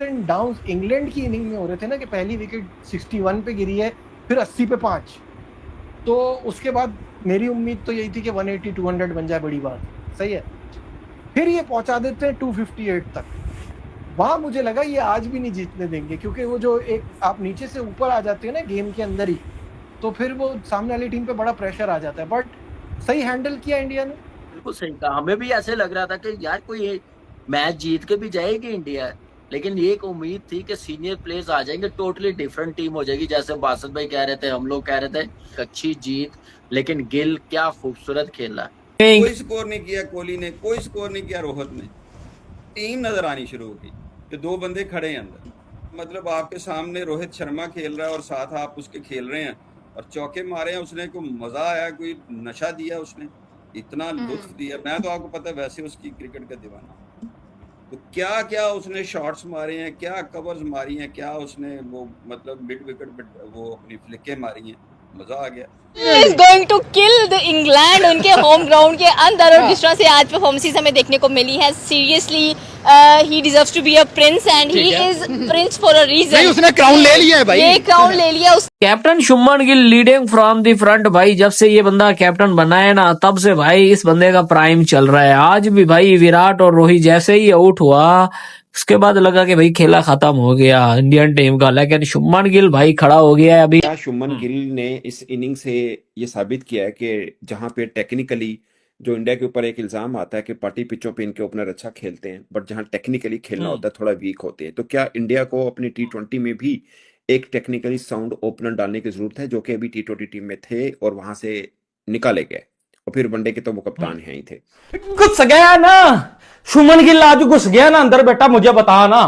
And down England की inning में हो रहे थे ना कि पहली विकेट 61 पे गिरी है, फिर 80 पे 5। तो उसके बाद मेरी उम्मीद तो यही थी कि 180 200 बन जाए, बड़ी बात, सही है। फिर ये पहुंचा देते हैं 258 तक। वहां मुझे लगा ये आज भी नहीं जीतने देंगे, क्योंकि वो जो एक आप नीचे से ऊपर आ जाते हैं ना गेम के अंदर ही, तो फिर वो सामने वाली टीम पे बड़ा प्रेशर आ जाता है। बट सही हैंडल किया इंडिया ने। बिल्कुल सही कहा। हमें भी ऐसे लग रहा था कि यार कोई मैच जीत के भी जाएगी इंडिया, लेकिन ये एक उम्मीद थी कि सीनियर प्लेयर्स आ जाएंगे, टोटली डिफरेंट टीम हो जाएगी। जैसे बासत भाई कह रहे थे, हम लोग कह रहे थे अच्छी जीत, लेकिन गिल क्या खूबसूरत खेला। कोई स्कोर नहीं किया कोहली ने, कोई स्कोर नहीं किया रोहित ने। टीम नजर आनी शुरू हो गई कि दो बंदे खड़े हैं अंदर, मतलब आपके सामने रोहित शर्मा खेल रहा है और साथ आप उसके खेल रहे हैं और चौके मारे हैं उसने, कोई मजा आया, कोई नशा दिया उसने, इतना लुत्फ दिया। मैं तो आपको पता है वैसे उसकी क्रिकेट का दीवाना हूं। तो क्या क्या उसने शॉट्स मारे हैं, क्या कवर्स मारी हैं, क्या उसने वो मतलब मिड विकेट वो अपनी फ्लिकें मारी हैं, मजा आ गया। Is going to kill the England उनके होम ग्राउंड के अंदर। और जिस तरह से आज परफॉर्मेंस हमें देखने को मिली है, seriously he deserves to be a prince and he is prince for a reason. नहीं, उसने क्राउन ले लिया है भाई, ये क्राउन ले लिया उस captain Shubman Gill leading from the front. भाई जब से ये बंदा कैप्टन बना है ना, तब से भाई इस बंदे का प्राइम चल रहा है। आज भी भाई विराट और रोहित जैसे ही आउट हुआ, उसके बाद लगा कि भाई खेला खत्म हो गया इंडियन टीम का, लेकिन शुभमन गिल भाई खड़ा हो गया है अभी। क्या शुभमन गिल ने इस इनिंग से ये साबित किया है कि जहां पे टेक्निकली जो इंडिया के ऊपर एक इल्जाम आता है कि पार्टी पिचों पे इनके ओपनर अच्छा खेलते हैं, बट जहां टेक्निकली खेलना होता है थोड़ा वीक होते हैं, तो क्या इंडिया को अपनी T20 में भी एक टेक्निकली साउंड ओपनर डालने की जरूरत है, जो कि अभी T20 टीम में थे और वहां से निकाले गए, और फिर वनडे के तो वो कप्तान है ही थे। घुस गया ना शुभमन गिल, आज घुस गया ना अंदर। बेटा मुझे बता ना,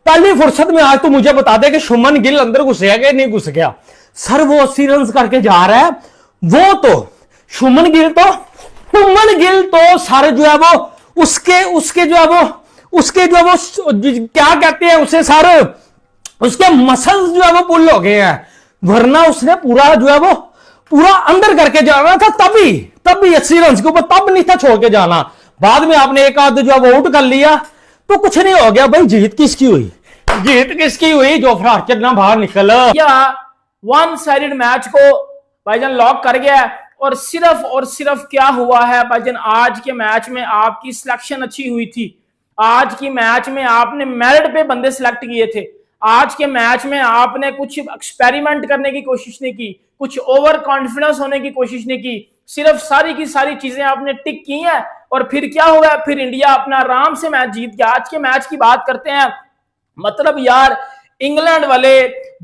पहली फुर्सत में आज तो मुझे बता दे कि शुभमन गिल अंदर घुस गया कि नहीं घुस गया। सर वो 80 रन करके जा रहा है, वो तो शुभमन गिल तो सारे जो है वो उसके जो है वो क्या कहते हैं उसे, सारे उसके मसल्स जो है वो पुल हो गए हैं। वरना उसने पूरा जो है वो पूरा अंदर करके जाना था, तभी 80 रन के ऊपर, तब नहीं था छोड़ के जाना। बाद में आपने एक आध जो है आउट कर लिया तो कुछ नहीं हो गया भाई। जीत किसकी हुई? जो आर्चर ना बाहर निकल या वन साइडेड मैच को भाईजान लॉक कर गया है। और सिर्फ क्या हुआ है भाईजान, आज के मैच में आपकी सिलेक्शन अच्छी हुई थी। आज की मैच में आपने मेरिट पे बंदे सिलेक्ट किए थे। आज के मैच में आपने कुछ एक्सपेरिमेंट करने की कोशिश नहीं की, कुछ ओवर कॉन्फिडेंस होने की कोशिश नहीं की, सिर्फ सारी की सारी चीजें आपने टिक की हैं। और फिर क्या हुआ, फिर इंडिया अपना आराम से मैच जीत गया। आज के मैच की बात करते हैं, मतलब यार इंग्लैंड वाले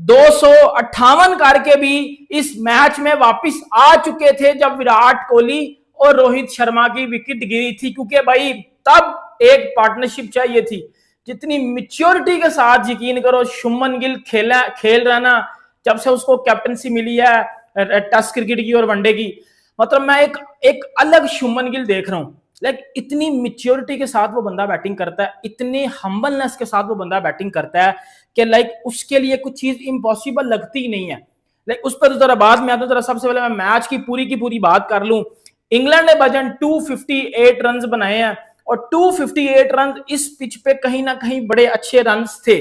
258 करके भी इस मैच में वापस आ चुके थे जब विराट कोहली और रोहित शर्मा की विकेट गिरी थी, क्योंकि भाई तब एक पार्टनरशिप चाहिए थी। जितनी मेच्योरिटी के साथ, यकीन करो, शुभमन गिल खेल रहा ना, जब से उसको कैप्टनसी मिली है टेस्ट क्रिकेट की और वनडे की, मतलब मैं एक अलग शुभमन गिल देख रहा हूं। लाइक इतनी मेच्योरिटी के साथ वो बंदा बैटिंग करता है, इतनी हम्बलनेस के साथ वो बंदा बैटिंग करता है कि लाइक उसके लिए कुछ चीज इम्पॉसिबल लगती ही नहीं है। लाइक उस पर तो जरा बाद में आता हूं। जरा सबसे पहले मैं मैच की पूरी बात कर लूं। इंग्लैंड ने भजन 258 रन बनाए हैं, और 258 रन इस पिच पे कहीं ना कहीं बड़े अच्छे रन थे,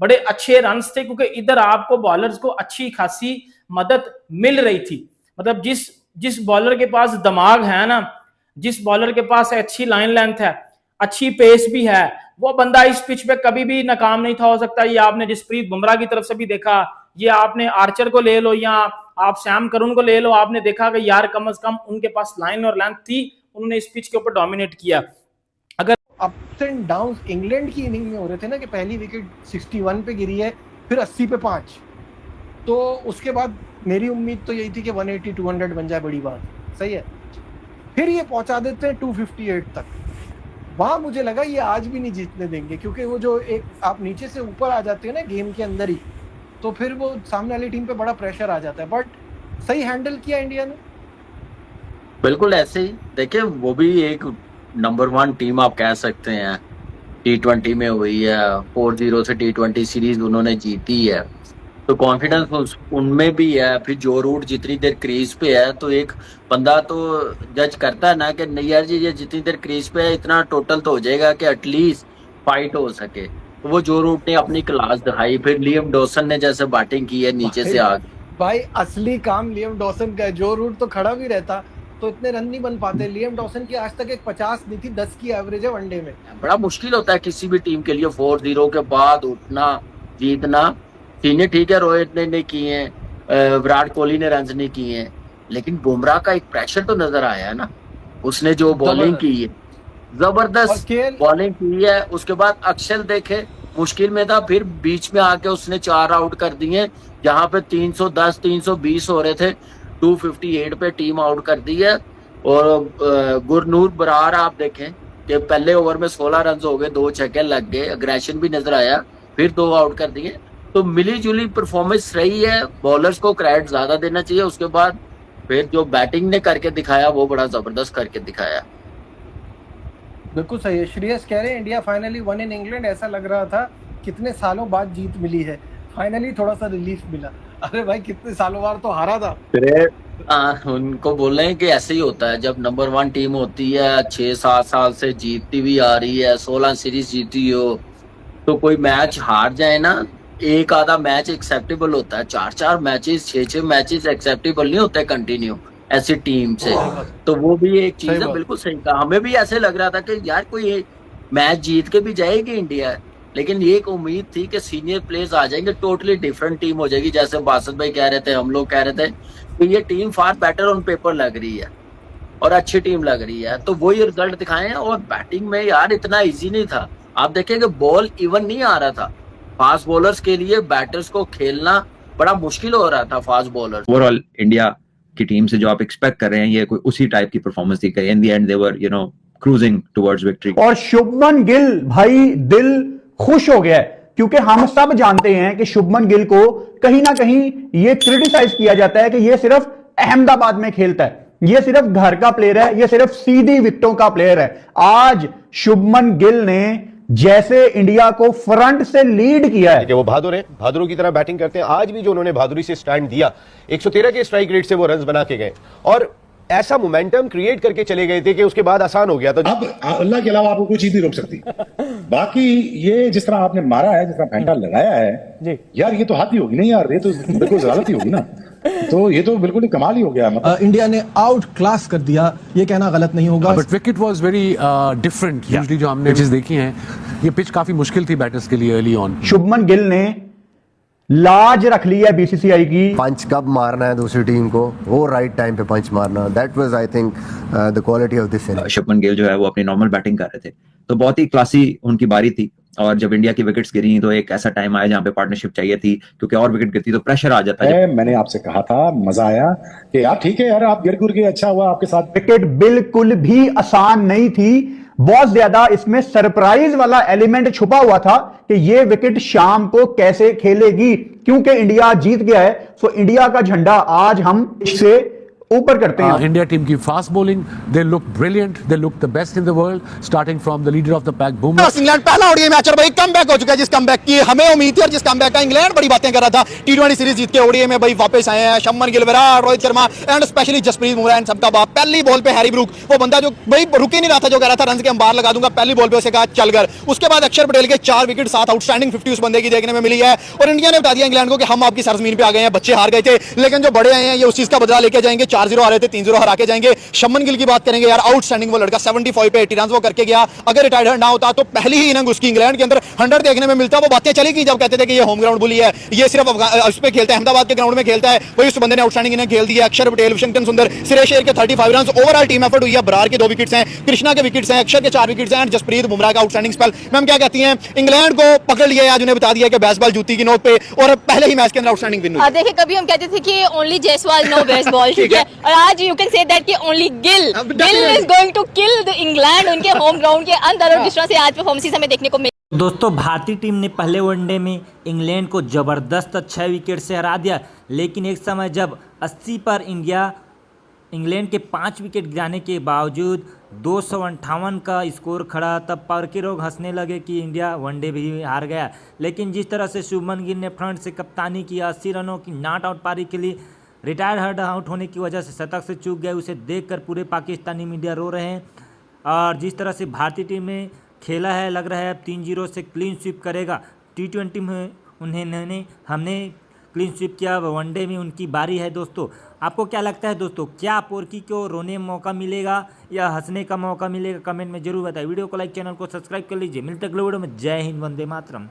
क्योंकि इधर आपको बॉलर्स को अच्छी खासी मदद मिल रही थी। मतलब जिस बॉलर के पास दिमाग है ना, जिस बॉलर के पास अच्छी लाइन लेंथ है, अच्छी पेस भी है, वो बंदा इस पिच पे कभी भी नाकाम नहीं था हो सकता। ये आपने जसप्रीत बुमराह की तरफ से भी देखा, ये आपने आर्चर को ले लो या आप सैम करन को ले लो, आपने देखा कि यार कम से कम उनके पास लाइन और लेंथ थी, उन्होंने इस पिच के ऊपर डोमिनेट किया। अगर अप्स एंड डाउन इंग्लैंड की इनिंग में हो रहे थे ना कि पहली विकेट 61 पे गिरी है, फिर 80 पे 5। तो उसके बाद मेरी उम्मीद तो यही थी कि 180 200 बन जाए, बड़ी बात, सही है। फिर ये पहुंचा देते हैं 258 तक। वहां मुझे लगा ये आज भी नहीं जीतने देंगे, क्योंकि वो जो एक आप नीचे से ऊपर आ जाते हैं ना गेम के अंदर ही, तो फिर वो सामने वाली टीम पे बड़ा प्रेशर आ जाता है। बट सही हैंडल किया इंडिया ने। बिल्कुल ऐसे ही देखिए, वो भी एक नंबर 1 टीम आप कह सकते हैं। T20 में हुई है, 4-0 से T20 सीरीज उन्होंने जीती है, तो कॉन्फिडेंस उनमें भी है। फिर जो रूट जितनी देर क्रीज पे है, तो एक बंदा तो जज करता है ना कि नहीं यार जी, ये जितनी देर क्रीज पे है इतना टोटल तो हो जाएगा कि एटलीस्ट फाइट हो सके। तो वो जो रूट ने अपनी क्लास दिखाई, फिर लियम डॉसन ने जैसे बैटिंग की है नीचे से आगे। भाई असली काम लियम डॉसन का है। जो रूट तो खड़ा भी रहता तो इतने रन नहीं बन पाते। लियम डॉसन की आज तक एक 50 नहीं थी, 10 की एवरेज है वनडे में। बड़ा मुश्किल होता है किसी भी टीम के लिए 4-0 के बाद उठना, जीतना। सीनियर ठीक है, रोहित ने नहीं किए हैं, विराट कोहली ने रन नहीं किए हैं, लेकिन बुमराह का एक प्रेशर तो नजर आया है ना। उसने जो बॉलिंग की है, जबरदस्त बॉलिंग की है। उसके बाद अक्षर देखे मुश्किल में था, फिर बीच में आके उसने 4 आउट कर दिए। जहां पे 310 320 हो रहे थे, 258 पे टीम आउट कर दी है। और गुरनूर बरार आप देखें कि पहले ओवर में 16 रन हो गए, 2 छक्के लग गए, अग्रेशन भी नजर आया, फिर 2 आउट कर दिए। तो मिली जुली परफॉर्मेंस रही है। बॉलर्स को क्रेडिट ज्यादा देना चाहिए। उसके बाद फिर जो बैटिंग ने करके दिखाया वो बड़ा जबरदस्त करके दिखाया। बिल्कुल सही है। श्रेयस कह रहे हैं India finally one in England. ऐसा लग रहा था कितने सालों बाद जीत मिली है, फाइनली थोड़ा सा रिलीफ मिला। अरे भाई कितने सालों बाद तो हारा था। उनको बोल रहे हैं कि ऐसे ही होता है जब नंबर 1 टीम होती है, 6-7 साल से जीतती भी आ रही है, 16 सीरीज जीती हो, तो कोई मैच हार जाए ना, एक आधा मैच एक्सेप्टेबल होता है। 4-4 मैचेस, 6-6 मैचेस एक्सेप्टेबल नहीं होते कंटिन्यू ऐसी टीम से। तो वो भी एक चीज है। बिल्कुल सही कहा। हमें भी ऐसे लग रहा था कि यार कोई मैच जीत के भी जाएगी इंडिया, लेकिन ये एक उम्मीद थी कि सीनियर प्लेयर्स आ जाएंगे, टोटली डिफरेंट टीम हो जाएगी। जैसे बासत भाई कह रहे थे, हम लोग कह रहे थे कि ये team far better on paper लग रही है और अच्छी टीम लग रही है। तो वही रिजल्ट दिखाए हैं। और बैटिंग में यार इतना इजी नहीं था। आप देखें कि बॉल इवन नहीं आ रहा था। फास्ट बॉलर्स के लिए बैटर्स को खेलना बड़ा मुश्किल हो रहा था, फास्ट बॉलर। ओवरऑल इंडिया की टीम से जो आप एक्सपेक्ट कर रहे हैं, ये कोई उसी टाइप की परफॉर्मेंस दिख रही है। In the and they were cruising towards victory. और शुभमन गिल भाई दिल खुश हो गया है, क्योंकि हम सब जानते हैं कि शुभमन गिल को कहीं ना कहीं ये क्रिटिसाइज किया जाता है कि ये सिर्फ अहमदाबाद में खेलता है, ये सिर्फ घर का प्लेयर है, ये सिर्फ सीधी विकेटों का प्लेयर है। आज शुभमन गिल ने जैसे इंडिया को फ्रंट से लीड किया है कि वो बहादुर हैं, बहादुरों की तरह बैटिंग करते हैं। आज भी जो उन्होंने बहादुरी से स्टैंड दिया, 113 के स्ट्राइक रेट से वो रन्स बना के गए और ऐसा मोमेंटम क्रिएट करके चले गए थे कि उसके बाद आसान हो गया। तो अब अल्लाह के अलावा आपको कोई चीज नहीं रोक सकती। बाकी ये जिस तरह आपने मारा है, जिस तरह फेंटा लगाया है जी, यार ये तो हाथ ही होगी नहीं यार, ये तो बिल्कुल जलालत ही होगी ना। तो ये तो बिल्कुल ही कमाल ही हो गया। मतलब इंडिया ने आउट क्लास कर दिया, ये कहना गलत नहीं होगा। But wicket was very different. Usually जो हमने पिचेस देखी हैं, ये पिच काफी मुश्किल थी बैटर्स के लिए अर्ली ऑन। शुभमन गिल ने लाज रख ली है बीसीसीआई की। पंच कब मारना है दूसरी टीम को, वो राइट टाइम पे पंच मारना, that was I think the quality of this inning. Shubman Gill जो है वो अपनी नॉर्मल बैटिंग कर रहे थे, तो बहुत ही क्लासी उनकी बारी थी। और जब इंडिया की विकेट्स गिरी तो एक ऐसा टाइम आया जहां पे पार्टनरशिप चाहिए थी, क्योंकि और विकेट गिरती तो प्रेशर आ जाता है। मैंने आपसे कहा था, मजा आया कि यार ठीक है यार, आप गिर गुर के अच्छा हुआ आपके साथ। विकेट बिल्कुल भी आसान नहीं थी, बहुत ज्यादा इसमें सरप्राइज वाला एलिमेंट छुपा हुआ था कि ये विकेट शाम को कैसे खेलेगी, क्योंकि इंडिया जीत गया है। सो इंडिया का झंडा आज हम से ऊपर करते हैं। इंडिया टीम की fast bowling, they look brilliant, they look the best in the world, starting from the leader of the pack Bumrah. England पहला ओडीआई मैच और भाई कमबैक हो चुका है, जिस कमबैक की हमें उम्मीद थी और जिस कमबैक का इंग्लैंड बड़ी बातें कर रहा था। टी20 सीरीज जीत के ओडीआई में भाई वापस आए हैं Shubman Gill, Virat, Rohit Sharma and specially Jasprit Bumrah and सबका बाप। पहली बॉल पे हैरी ब्रूक, वो बंदा जो भाई रुक ही नहीं रहा था, जो कह रहा था रन के अंबार लगा दूंगा, पहली बॉल पे उसे कहा चल कर। उसके बाद अक्षर पटेल के 4 विकेट, 7 आउटस्टैंडिंग 50 उस बंदे की देखने में मिली है। और इंडिया ने बता दिया इंग्लैंड को कि हम आपकी सरजमीन पे आ गए हैं, बच्चे हार गए थे लेकिन जो बड़े आए हैं ये उस चीज का बदला लेके जाएंगे। 4-0 हारे थे, 3-0 हरा के जाएंगे। शुभमन गिल की बात करेंगे यार, आउटस्टैंडिंग वो लड़का 75 पे 80 रन वो करके गया। अगर रिटायर्ड ना होता तो पहली ही इनिंग उसकी इंग्लैंड के अंदर 100 देखने में मिलता। वो बातें चली की जब कहते थे कि ये होम ग्राउंड बुली है, ये सिर्फ उस पे खेलता है, अहमदाबाद के ग्राउंड में खेलता है। वही उस बंदे ने आउटस्टैंडिंग इनिंग खेल दी है। अक्षर पटेल, वाशिंगटन सुंदर, सुरेश एयर के 35 रन, ओवरऑल टीम एफर्ट हुई है। बरार के 2 विकेट्स हैं, कृष्णा के विकेट्स हैं, अक्षर के 4 विकेट्स हैं एंड जसप्रीत बुमराह का आउटस्टैंडिंग स्पेल। मैम क्या कहती हैं, इंग्लैंड को पकड़ लिया है आज, उन्हें बता दिया कि बेसबॉल जूती की नोक पे और पहले ही मैच के अंदर आउटस्टैंडिंग विन हुई। देखिए कभी हम कहते थे कि ओनली जयसवाल नो बेसबॉल, ठीक है, और आज यू कैन से दैट कि only Gill is going to kill the England उनके होम ग्राउंड के अंदर। और जिस तरह से आज परफॉर्मेंस हमें देखने को मिली। दोस्तों भारतीय टीम ने पहले वनडे में इंग्लैंड को जबरदस्त 6 विकेट से हरा दिया, लेकिन एक समय जब 80 पर इंग्लैंड के 5 विकेट गिराने के बावजूद 258 का स्कोर खड़ा, तब पार्के लोग हंसने लगे कि इंडिया वनडे भी हार गया। लेकिन जिस तरह से शुभमन गिल ने फ्रंट से कप्तानी की, 80 रनों की नॉट आउट पारी के लिए रिटायर हर्ड आउट होने की वजह से शतक से चूक गए, उसे देखकर पूरे पाकिस्तानी मीडिया रो रहे हैं। और जिस तरह से भारतीय टीम में खेला है, लग रहा है अब 3-0 से क्लीन स्वीप करेगा। T20 में हमने क्लीन स्वीप किया, वनडे में उनकी बारी है दोस्तों। आपको क्या लगता है दोस्तों, क्या पोर्की को रोने मौका मिलेगा या हंसने का मौका मिलेगा? कमेंट में जरूर बताएं। वीडियो को लाइक, चैनल को सब्सक्राइब कर लीजिए। मिलते अगले वीडियो में। जय हिंद, वंदे मातरम।